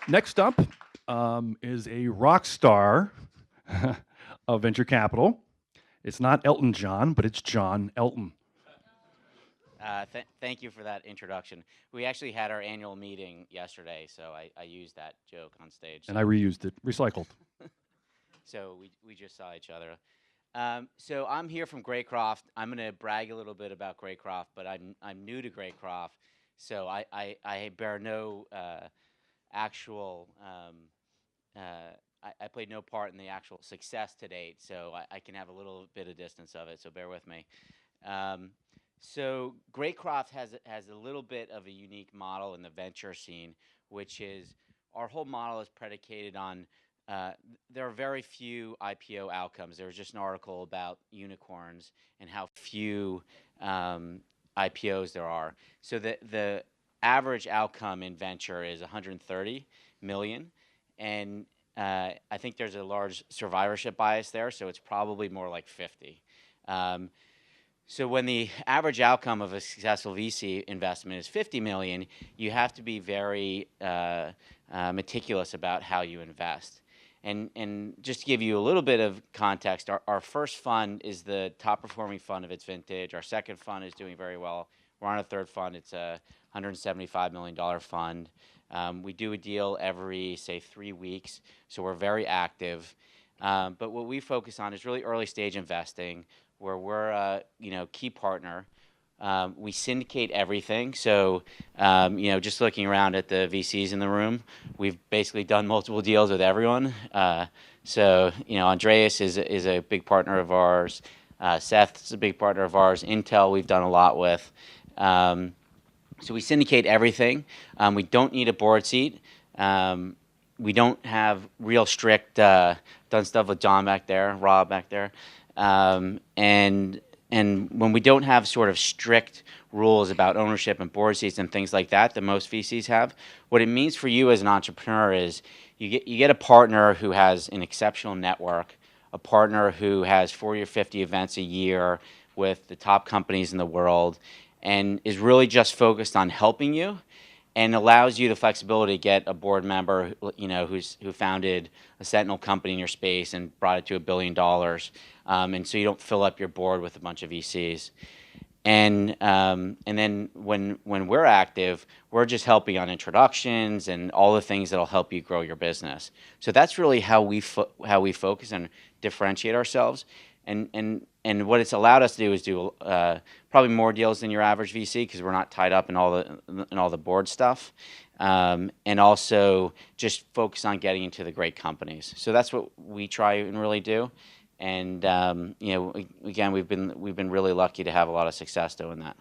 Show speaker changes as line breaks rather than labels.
Next up is a rock star of venture capital. It's not Elton John, but it's John Elton.
Thank you for that introduction. We actually had our annual meeting yesterday, so I used that joke on stage.
And I reused it, recycled.
So we just saw each other. So I'm here from Greycroft. I'm going to brag a little bit about Greycroft, but I'm new to Greycroft, so I bear no actual. I played no part in the actual success to date, so I can have a little bit of distance of it. So bear with me. So Greycroft has a little bit of a unique model in the venture scene, which is our whole model is predicated on there are very few IPO outcomes. There was just an article about unicorns and how few IPOs there are. So the average outcome in venture is 130 million, and I think there's a large survivorship bias there, so it's probably more like 50. So when the average outcome of a successful VC investment is 50 million, you have to be very meticulous about how you invest. And just to give you a little bit of context, our first fund is the top performing fund of its vintage. Our second fund is doing very well. We're on a third fund. It's a $175 million fund. We do a deal every, say, 3 weeks, so we're very active. But what we focus on is really early stage investing, where we're a key partner. We syndicate everything. So, just looking around at the VCs in the room, we've basically done multiple deals with everyone. So, Andreas is a big partner of ours. Seth's a big partner of ours. Intel, we've done a lot with. So we syndicate everything. We don't need a board seat. We don't have real strict, done stuff with John back there, Rob back there. And when we don't have sort of strict rules about ownership and board seats and things like that most VCs have, what it means for you as an entrepreneur is you get a partner who has an exceptional network, a partner who has 40 or 50 events a year with the top companies in the world, and is really just focused on helping you, and allows you the flexibility to get a board member, who founded a Sentinel company in your space and brought it to $1 billion, and so you don't fill up your board with a bunch of VCs. And then when we're active, we're just helping on introductions and all the things that'll help you grow your business. So that's really how we focus and differentiate ourselves. And what it's allowed us to do is do probably more deals than your average VC, because we're not tied up in all the board stuff, and also just focus on getting into the great companies. So that's what we try and really do. And again, we've been really lucky to have a lot of success doing that.